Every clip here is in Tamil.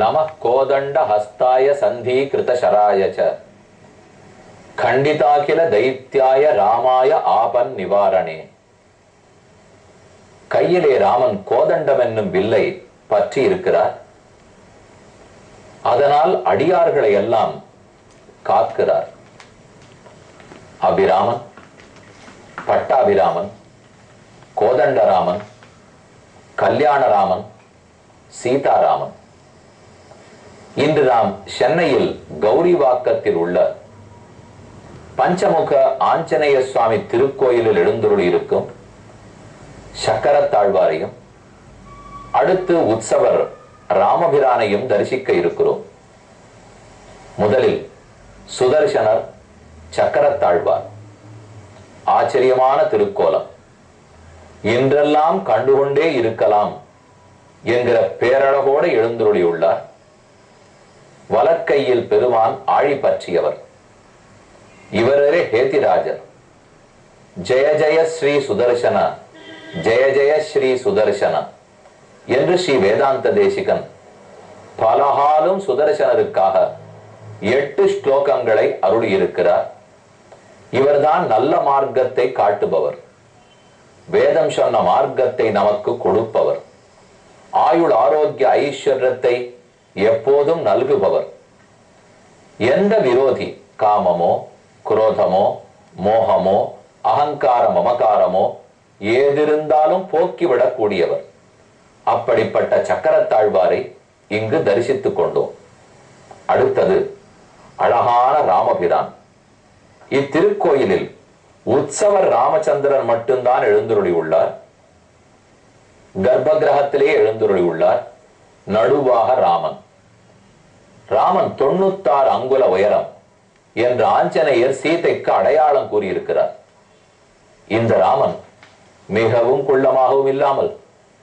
நமः கோதண்ட ஹஸ்தாய சந்தி கிருத சராயச்ச கண்டிதாகில தைத்யாய ராமாய ஆபன் நிவாரணே. கையிலே ராமன் கோதண்டம் என்னும் வில்லை பற்றி இருக்கிறார். அதனால் அடியார்களை எல்லாம் காக்கிறார். அபிராமன், பட்டாபிராமன், கோதண்டராமன், கல்யாணராமன், சீதாராமன். இன்று நாம் சென்னையில் கௌரிவாக்கத்தில் உள்ள பஞ்சமுக ஆஞ்சநேய சுவாமி திருக்கோயிலில் எழுந்துருளி இருக்கும் சக்கரத்தாழ்வாரையும் அடுத்து உற்சவர் ராமபிரானையும் தரிசிக்க இருக்கிறோம். முதலில் சுதர்சனர் சக்கரத்தாழ்வார். ஆச்சரியமான திருக்கோலம். இன்றெல்லாம் கண்டுகொண்டே இருக்கலாம் என்கிற பேரழகோடு எழுந்துருளியுள்ளார். வலக்கையில் பெருமான் ஆழி பற்றியவர். இவரே ஹேதிராஜர். ஜெய ஜெய ஸ்ரீ சுதர்சன, ஜெய ஜெய ஸ்ரீ சுதர்சன என்று ஸ்ரீ வேதாந்த தேசிகன் பலகாலும் சுதர்சனருக்காக 8 ஸ்லோகங்களை அருளியிருக்கிறார். இவர்தான் நல்ல மார்க்கத்தை காட்டுபவர். வேதம் சொன்ன மார்க்கத்தை நமக்கு கொடுப்பவர். ஆயுள் ஆரோக்கிய ஐஸ்வர்யத்தை எப்போதும் நல்குபவர். எந்த விரோதி காமமோ குரோதமோ மோகமோ அகங்கார மமகாரமோ ஏதிருந்தாலும் போக்கிவிடக் கூடியவர். அப்படிப்பட்ட சக்கரத்தாழ்வாரை இங்கு தரிசித்துக் கொண்டோம். அடுத்தது அழகான ராமபிரான். இத்திருக்கோயிலில் உற்சவர் ராமச்சந்திரன் மட்டும்தான் எழுந்துருளி உள்ளார். கர்ப்பகிரகத்திலே எழுந்துருளி உள்ளார். நடுவாக ராமன். ராமன் 96 அங்குல உயரம் என்று ஆஞ்சநேயர் சீதைக்கு அடையாளம் கூறியிருக்கிறார். இந்த ராமன் மிகவும் குள்ளமாகவும் இல்லாமல்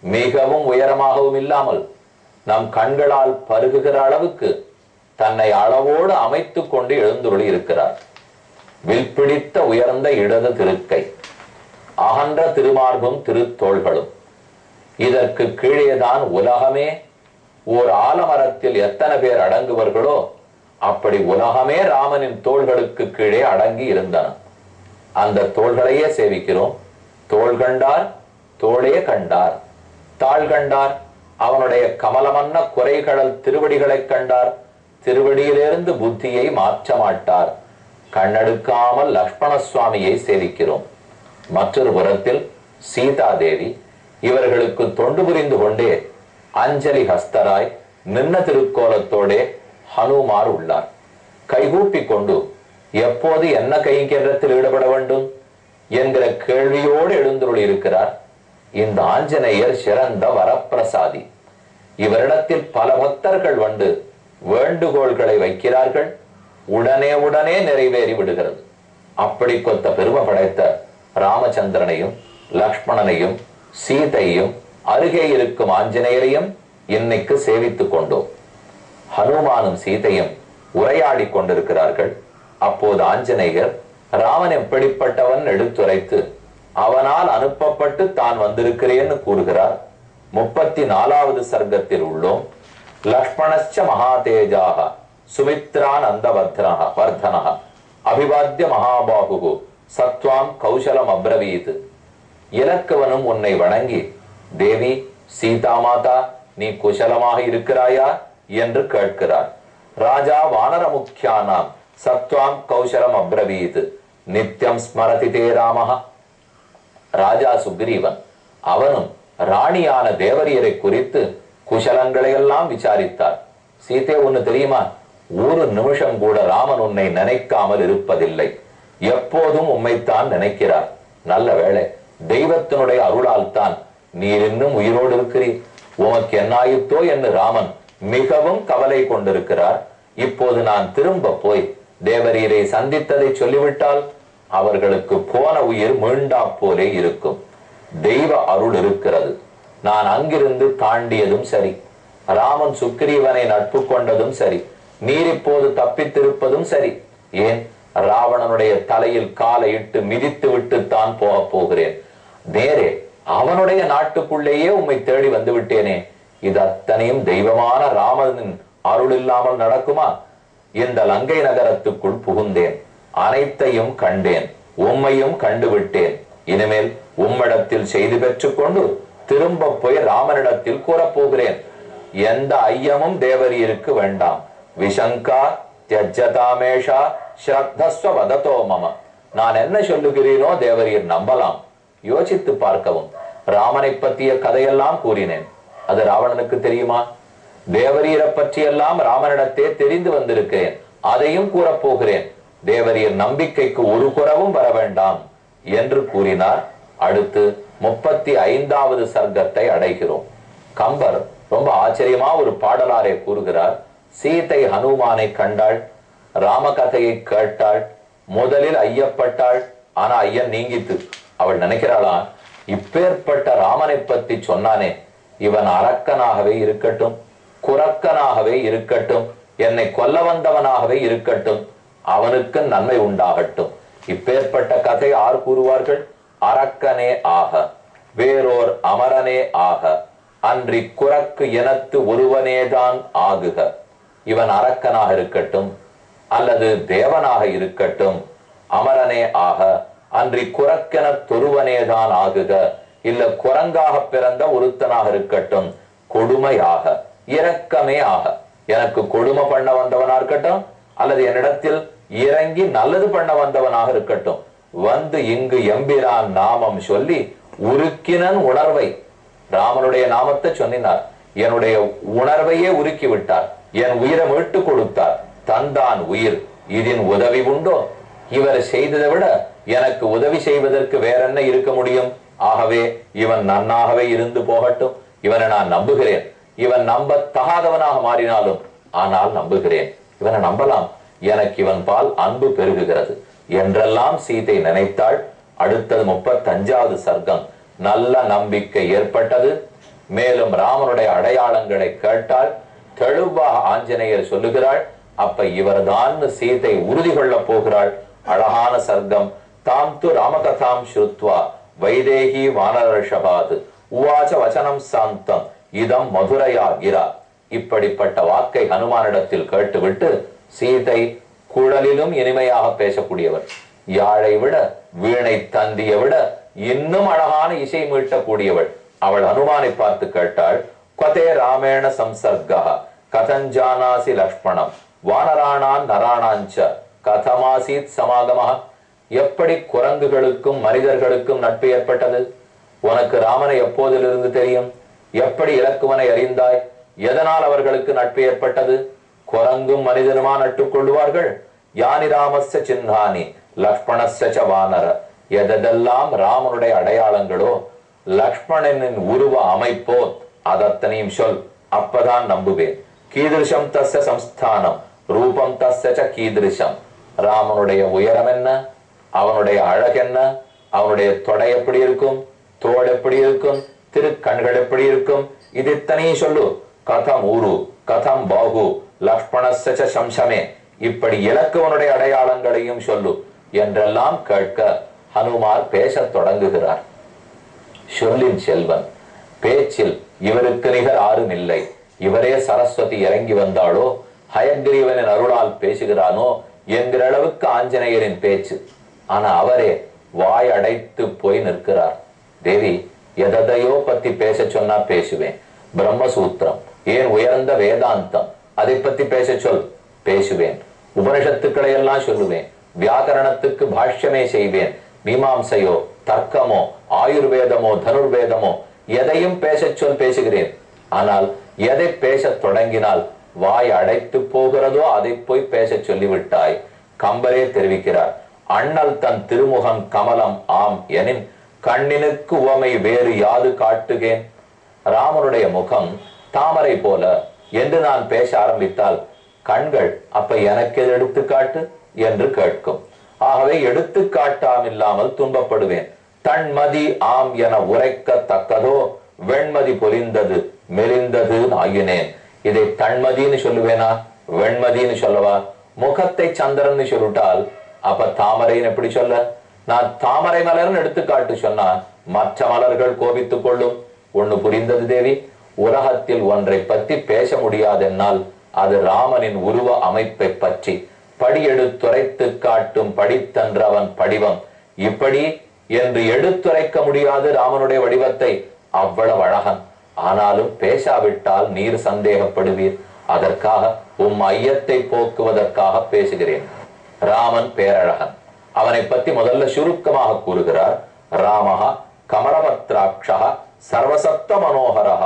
மிகவும் உயரமாகவும் இல்லாமல் நம் கண்களால் பருகுகிற அளவுக்கு தன்னை அளவோடு அமைத்துக் கொண்டு எழுந்துருளி இருக்கிறார். வில்பிடித்த உயர்ந்த இடது திருக்கை, அகன்ற திருமார்பும் திருத்தோள்களும். இதற்கு கீழேதான் உலகமே. ஓர் ஆலமரத்தில் எத்தனை பேர் அடங்குவர்களோ அப்படி உலகமே ராமனின் தோள்களுக்கு கீழே அடங்கி இருந்தன. அந்த தோள்களையே சேவிக்கிறோம். தோள் கண்டார் தோளே கண்டார், தாள் கண்டார் அவனுடைய கமலமன்ன குறைகடல் திருவடிகளை கண்டார், திருவடியிலிருந்து புத்தியை மாற்ற மாட்டார். கண்ணெடுக்காமல் லக்ஷ்மண சுவாமியை சேவிக்கிறோம். மற்றொரு புறத்தில் சீதாதேவி இவர்களுக்கு தொண்டு புரிந்து கொண்டே அஞ்சலி ஹஸ்தராய் நின்ன திருக்கோலத்தோடே ஹனுமார் உள்ளார். கைகூப்பி கொண்டு எப்போது என்ன கைங்கரியத்தில் ஈடுபட வேண்டும் என்கிற கேள்வியோடு எழுந்துருளி இருக்கிறார். இந்த ஆஞ்சநேயர் சிறந்த வரப்பிரசாதி. இவரிடத்தில் பல பக்தர்கள் வந்து வேண்டுகோள்களை வைக்கிறார்கள். உடனே நிறைவேறி விடுகிறது. அப்படி கொத்த பெருமை படைத்த ராமச்சந்திரனையும் லக்ஷ்மணனையும் சீதையும் அருகே இருக்கும் ஆஞ்சநேயரையும் இன்னைக்கு சேவித்துக் கொண்டோம். ஹனுமானும் சீதையும் உரையாடி கொண்டிருக்கிறார்கள். அப்போது ஆஞ்சநேயர் ராமன் எப்படிப்பட்டவன் எடுத்துரைத்து அவனால் அனுப்பப்பட்டு தான் வந்திருக்கிறேன்னு கூறுகிறார். 34வது சர்க்கத்தில் உள்ளோம். லக்ஷ்மணச்ச மகாதேஜாக சுமித்ரான் அந்தவர்தனஹ வர்தனஹ அபிவாத்திய மகாபாகு சத்வாம் கௌசலம் அப்ரவீத். இலக்குவனும் உன்னை வணங்கி, தேவி சீதா மாதா நீ குசலமாக இருக்கிறாயா என்று கேட்கிறார். ராஜா வானர முக்கியானாம் சத்வாம் கௌசலம் அப்ரவீத் நித்யம் ஸ்மரதி தே ராமஹ. ராஜா சுக்ரீவன் அவனும் ராணியான தேவரியரை குறித்து குசலங்களை எல்லாம் விசாரித்தார். சீதே ஒன்னு தெரியுமா, ஒரு நிமிஷம் கூட ராமன் உன்னை நினைக்காமல் இருப்பதில்லை. எப்போதும் உம்மைத்தான் நினைக்கிறார். நல்ல வேளை, தெய்வத்தினுடைய அருளால் தான் நீர் இன்னும் உயிரோடு இருக்கிறீர். உமக்கு என்னாயித்தோ என்று ராமன் மிகவும் கவலை கொண்டிருக்கிறார். இப்போது நான் திரும்ப போய் தேவரீரை சந்தித்ததை சொல்லிவிட்டால் அவர்களுக்கு போன உயிர் மீண்டா போலே இருக்கும். தெய்வ அருள் இருக்கிறது. நான் அங்கிருந்து தாண்டியதும் சரி, ராமன் சுக்ரீவனை நட்பு கொண்டதும் சரி, நீர் இப்போது தப்பித்திருப்பதும் சரி. ஏன், ராவணனுடைய தலையில் காலை இட்டு மிதித்து விட்டு தான் போக போகிறேன். நேரே அவனுடைய நாட்டுக்குள்ளேயே உம்மை தேடி வந்து விட்டேனே. இது அத்தனையும் தெய்வமான ராமனின் அருள் இல்லாமல் நடக்குமா? இந்த லங்கை நகரத்துக்குள் புகுந்தேன், அனைத்தையும் கண்டேன், உம்மையும் கண்டுவிட்டேன். இனிமேல் உம்மிடத்தில் செய்தி பெற்றுக் கொண்டு திரும்ப போய் ராமனிடத்தில் கூறப்போகிறேன். எந்த ஐயமும் தேவரீருக்கு வேண்டாம். விஷங்கா தியஜதாமேஷா ஸ்ரத்தஸ்வ வததோ மம. நான் என்ன சொல்லுகிறீனோ தேவரீர் நம்பலாம். யோசித்து பார்க்கவும். ராமனை பற்றிய கதையெல்லாம் கூறினேன். அது ராவணனுக்கு தெரியுமா? தேவரீரை பற்றியெல்லாம் ராமனிடத்தே தெரிந்து வந்திருக்கிறேன். அதையும் கூறப்போகிறேன். தேவரீர் நம்பிக்கைக்கு ஒரு குறவும் வர வேண்டாம் என்று கூறினார். அடுத்து 35வது சர்க்கத்தை அடைகிறோம். கம்பர் ரொம்ப ஆச்சரியமா ஒரு பாடலாரே கூறுகிறார். சீதை ஹனுமானை கண்டாள், ராமகதையை கேட்டாள், முதலில் ஐயப்பட்டாள். ஆனா ஐயன் நீங்கித்து. அவள் நினைக்கிறாளா, இப்பேற்பட்ட ராமனை பத்தி சொன்னானே, இவன் அரக்கனாகவே இருக்கட்டும், குரக்கனாகவே இருக்கட்டும், என்னை கொல்ல வந்தவனாகவே இருக்கட்டும், அவனுக்கு நன்மை உண்டாகட்டும். இப்பேற்பட்ட கதை யார் கூறுவார்கள்? அரக்கனே ஆக, வேறோர் அமரனே ஆக, அன்றி குரக்கு எனத்து ஒருவனேதான் ஆகுக. இவன் அரக்கனாக இருக்கட்டும் அல்லது தேவனாக இருக்கட்டும், அமரனே ஆக, அன்றி குரக்கென தொருவனேதான் ஆகுக. இல்ல குரங்காக பிறந்த ஒருத்தனாக இருக்கட்டும், கொடுமையாக, இரக்கமே ஆக. எனக்கு கொடுமை பண்ண வந்தவனா இருக்கட்டும் அல்லது என்னிடத்தில் இறங்கி நல்லது பண்ண வந்தவனாக இருக்கட்டும், வந்து இங்கு எம்பிரான் நாமம் சொல்லி உருக்கினன் உணர்வை. ராமனுடைய நாமத்தை சொன்னினார். என்னுடைய உணர்வையே உருக்கி விட்டார். என் உயிரை மீட்டு கொடுத்தார். தந்தான் உயிர். இதின் உதவி உண்டோ? இவர் செய்ததை விட எனக்கு உதவி செய்வதற்கு வேற என்ன இருக்க முடியும்? ஆகவே இவன் நன்னாகவே இருந்து போகட்டும். இவனை நான் நம்புகிறேன். இவன் நம்ப தகாதவனாக மாறினாலும் ஆனால் நம்புகிறேன். இவனை நம்பலாம். எனக்கு இவன் பால் அன்பு பெருகுகிறது என்றெல்லாம் சீதை நினைத்தாள். அடுத்தது 35வது சர்க்கம். நல்ல நம்பிக்கை ஏற்பட்டது. மேலும் ராமனுடைய அடையாளங்களை கேட்டாள். தெளிவாக ஆஞ்சநேயர் சொல்லுகிறாள். அப்ப இவர்தான் சீதை உறுதி கொள்ள போகிறாள். அழகான சர்க்கம். தாம் து ராமகதாம் ஸ்ருத்வா வைதேகி வானரஷபாத் உவாச்ச வசனம் சாந்தம் இதம் மதுரையா கிரா. இப்படிப்பட்ட வாக்கை ஹனுமானிடத்தில் கேட்டுவிட்டு சீதை குழலிலும் இனிமையாக பேசக்கூடியவர். யாழை விட வீணை தந்தியை விட இன்னும் அழகான இசை மீட்டக்கூடியவள். அவள் ஹனுமானை பார்த்து கேட்டாள். கொதே ராமேண சம்சர்கா கதஞ்சானாசி லக்ஷ்மணம் வானராணான் நராணாஞ்ச கதமாசீத் சமாகமா. எப்படி குரங்குகளுக்கும் மனிதர்களுக்கும் நட்பு ஏற்பட்டது? உனக்கு ராமனை எப்போதிலிருந்து தெரியும்? எப்படி இலக்குவனை அறிந்தாய்? எதனால் அவர்களுக்கு நட்பு ஏற்பட்டது? குரங்கும் மனிதனுமா நட்டுக் கொள்வார்கள்? யானி ராமஸ்ய சின்னானி லக்ஷ்மணஸ்ய வானர. எதெல்லாம் ராமனுடைய அடையாளங்களோ, லக்ஷ்மணனின் உருவ அமைப்போ அதத்தனையும் சொல், அப்பதான் நம்புவேன். கீதிருஷம் தஸ்ய சம்ஸ்தானம் ரூபம் தஸ்ய கீதிருஷம். ராமனுடைய உயரம் என்ன, அவனுடைய அழகென்ன, அவனுடைய தொடை எப்படி இருக்கும், தோள் எப்படி இருக்கும், திருக்கண்கள் எப்படி இருக்கும், இது இத்தனையும் சொல்லு. கதம் ஊரு கதம் பாகு லக்ஷ்மணஸ்ய சம்சமே. இப்படி இலக்குவனுடைய அடையாளங்களையும் சொல்லு என்றெல்லாம் கேட்க ஹனுமார் பேசத் தொடங்குகிறார். சொல்லின் செல்வன், பேச்சில் இவருக்கு நிகர் ஆறும் இல்லை. இவரே சரஸ்வதி இறங்கி வந்தாளோ, ஹயக்ரீவனின் அருளால் பேசுகிறானோ என்கிற அளவுக்கு ஆஞ்சநேயரின் பேச்சு. ஆனா அவரே வாய் அடைத்து போய் நிற்கிறார். தேவி, எதையோ பத்தி பேச சொன்னா பேசுவேன். பிரம்மசூத்திரம், ஏன் உயர்ந்த வேதாந்தம், அதை பத்தி பேச சொல், பேசுவேன். உபனிஷத்துக்களை எல்லாம் சொல்லுவேன். வியாக்கரணத்துக்கு பாஷ்யமே செய்வேன். மீமாம்சையோ தர்க்கமோ ஆயுர்வேதமோ தனுர்வேதமோ எதையும் பேச சொல், பேசுகிறேன். ஆனால் எதை பேச தொடங்கினால் வாய் அடைத்து போகிறதோ அதை போய் பேச சொல்லிவிட்டாய். கம்பரே தெரிவிக்கிறார். அண்ணல் தன் திருமுகம் கமலம் ஆம் எனின் கண்ணினுக்கு உவமை வேறு யாது காட்டுகேன். ராமனுடைய முகம் தாமரை போல என்று நான் பேச ஆரம்பித்தால் கண்கள் அப்ப எனக்கு எடுத்துக்காட்டு என்று கேட்கும். ஆகவே எடுத்துக்காட்டாமில்லாமல் துன்பப்படுவேன். தன்மதி ஆம் என உரைக்கத்தக்கதோ வெண்மதி பொலிந்தது மெலிந்தது ஆயினேன். இதை தன்மதின்னு சொல்லுவேனா, வெண்மதின்னு சொல்லவா? முகத்தை சந்திரன் சொல்லிட்டால் அப்ப தாமரைன்னு எப்படி சொல்ல? நான் தாமரை மலர்னு எடுத்துக்காட்டு சொன்னா மற்ற மலர்கள் கோபித்துக் கொள்ளும். ஒண்ணு புரிந்தது தேவி. உலகத்தில் ஒன்றை பற்றி பேச முடியாதென்னால் அது ராமனின் உருவ அமைப்பை பற்றி. படியெடுத்துரைத்து காட்டும் படித்தன்றவன் படிவம். இப்படி என்று எடுத்துரைக்க முடியாது ராமனுடைய வடிவத்தை. அவ்வளவு அழகன். ஆனாலும் பேசாவிட்டால் நீர் சந்தேகப்படுவீர். அதற்காக ஐயத்தை போக்குவதற்காக பேசுகிறேன். ராமன் பேரழகன். அவனை பற்றி முதல்ல சுருக்கமாக கூறுகிறார். ராமஹ கமலபத்ராட்சா சர்வசப்த மனோகரஹ.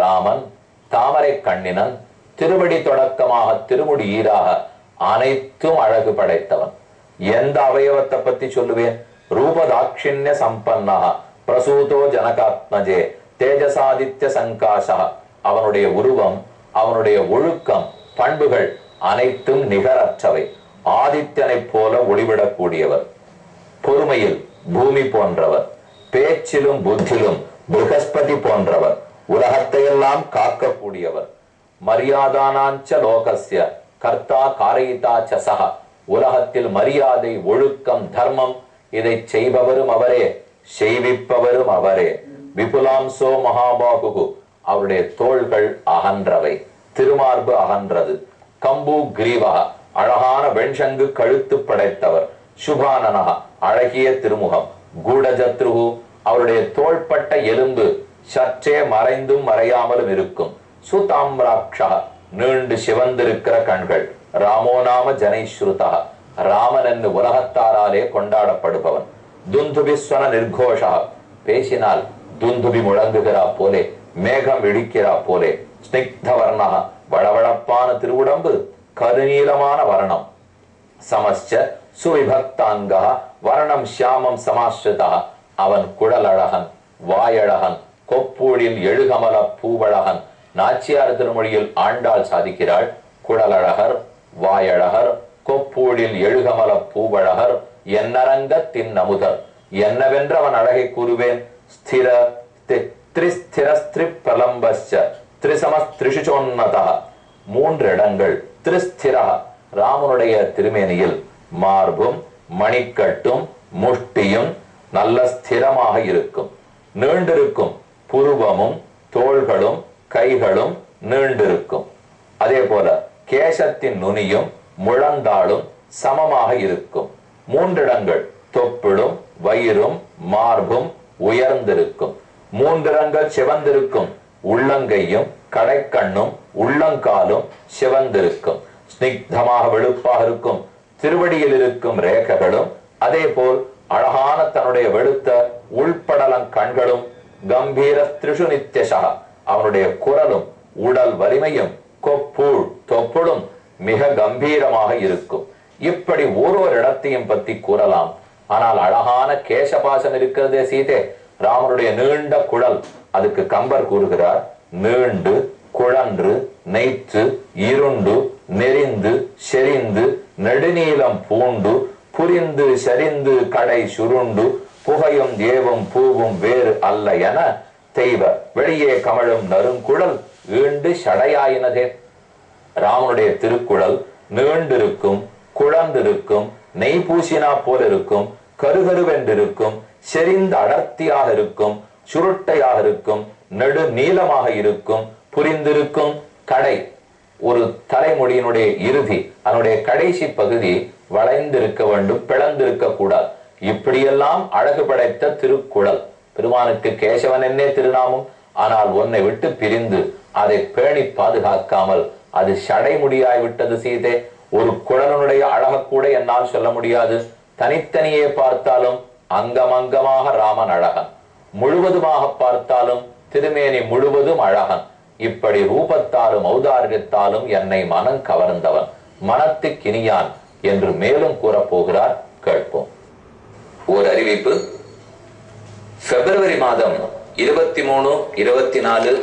ராமன் தாமரை கண்ணினன், திருவடி தொடக்கமாக திருமுடி ஈராக அனைத்தும் அழகு படைத்தவன். எந்த அவயவத்தை பத்தி சொல்லுவேன்? ரூபதாட்சிண்ய சம்பன்னா பிரசூதோ ஜனகாத்மஜே தேஜசாதித்ய சங்காசா. அவனுடைய உருவம், அவனுடைய ஒழுக்கம், பண்புகள் அனைத்தும் நிகரற்றவை. ஆதித்யனை போல ஒளிவிடக்கூடியவர், பொறுமையில் பூமி போன்றவர், பேச்சிலும் புத்திலும் ப்ருகஸ்பதி போன்றவர், உலகத்தையெல்லாம் காக்கக்கூடியவர். மரியாதானாஞ்ச லோகஸ்ய கர்த்தா காரயிதா சசஹ. உலகத்தில் மரியாதை, ஒழுக்கம், தர்மம் இதை செய்பவரும் அவரே, செய்விப்பவரும் அவரே. விபுலாம்சோ மகாபாகு. அவருடைய தோள்கள் அகன்றவை, திருமார்பு அகன்றது. கம்பு கிரீவக. அழகான வெண்சங்கு கழுத்து படைத்தவர். சுபானனக. அழகிய திருமுகம். கூடஜத்ருகு. அவருடைய தோள்பட்ட எலும்பு சற்றே மறைந்தும் மறையாமலும் இருக்கும். சுதாம்ராட்சா. நீண்டு சிவந்திருக்கிற கண்கள். ராமோநாம ஜனைஸ்ருதா. ராமன் என்று உலகத்தாராலே கொண்டாடப்படுபவன். துந்துபிஸ்வன நிர்கோஷா. பேசினால் துந்துபி முழங்குகிறா போலே, மேகம் இடிக்கிறா போலே. ஸ்னிக்தவர்ணா. வளவளப்பான திருவுடம்பு, கருநீலமான வர்ணம். சமஸ்ச சுவிபக்தாங்கா. வர்ணம் சியாமம் சமாஸ்ருதா. அவன் குழல் அழகன், வாயழகன், கொப்பூழில் எழுகமல பூவழகன். நாச்சியார் திருமொழியில் ஆண்டாள் சாதிக்கிறாள். குழலழகர், வாயழகர், கொப்பூழில் எழுகமல பூவழகர், என்னரங்கத்தின் நமுதர். என்னவென்று அவன் அழகை கூறுவேன்? ஸ்திர திரிஸ்திரஸ்திரி பிரலம்பஸ்ச திரிசமஸ்திரிஷுச்சோன்னதா. 3 இடங்கள். திரிஸ்திரா. ராமனுடைய திருமேனியில் மார்பும் மணிக்கட்டும் முஷ்டியும் நல்ல ஸ்திரமாக இருக்கும், நீண்டிருக்கும். புருவமும் தோள்களும் கைகளும் நீண்டிருக்கும். அதே போல கேசத்தின் நுனியும் முழந்தாளும் சமமாக இருக்கும். 3 இடங்கள். தொப்பிடும் வயிறும் மார்பும் உயர்ந்திருக்கும். 3 இடங்கள் சிவந்திருக்கும். உள்ளங்கையும் கடைக்கண்ணும் உள்ளங்காலும் சிவந்திருக்கும். ஸ்னிக்தமாக வெளுப்பாக இருக்கும். திருவடியில் இருக்கும் ரேகைகளும் அதே போல் அழகான தன்னுடைய வெளுத்த உள்படலங் கண்களும். கம்பீர திரிஷு நித்யசா. அவனுடைய குரலும் உடல் வலிமையும் கொப்பூழ் தொப்புடும் மிக கம்பீரமாக இருக்கும். இப்படி ஒரு இடத்தையும் பத்தி கூறலாம். ஆனால் அழகான கேசபாசம் இருக்கிறதே சீதே, ராமனுடைய நீண்ட குழல். அதுக்கு கம்பர் கூறுகிறார். நீண்டு குழன்று நெய்த்து இருண்டு நெறிந்து செறிந்து நெடுநீளம் பூண்டு புரிந்து சரிந்து கடை சுருண்டு புகையும் ஏவும் பூவும் வேறு அல்ல என தெய்வ வெளியே கமழும் நறுங்குழல் ஈண்டு சடையாயினதே. ராமனுடைய திருக்குழல் நீண்டிருக்கும், குழந்திருக்கும், நெய் பூசினா போல இருக்கும், கருகருவென்றிருக்கும், செறிந்த அடர்த்தியாக இருக்கும், சுருட்டையாக இருக்கும், நெடு நீளமாக இருக்கும், புரிந்திருக்கும். கடை ஒரு தலைமுடியினுடைய இறுதி, அதனுடைய கடைசி பகுதி வளைந்திருக்க வேண்டும், பிளந்திருக்க கூடாது. இப்படியெல்லாம் அழகு படைத்த திருக்குழல். பெருமானுக்கு கேசவன் என்னே திருநாமம். ஆனால் உன்னை விட்டு பிரிந்து அதை பேணி பாதுகாக்காமல் அது சடைமுடியாய் விட்டது சீதே. ஒரு குழலனுடைய அழக கூட என்னால் சொல்ல முடியாது. தனித்தனியே பார்த்தாலும் அங்கமங்கமாக ராமன் அழகன், முழுவதுமாக பார்த்தாலும் திருமேனி முழுவதும் அழகன். இப்படி ரூபத்தாலும் ஔதாரியத்தாலும் என்னை மனம் கவர்ந்தவன், மனத்துக்கினியான் என்று மேலும் கூறப்போகிறார். கேட்போம். ஓர் அறிவிப்பு. பிப்ரவரி மாதம் 23, 24,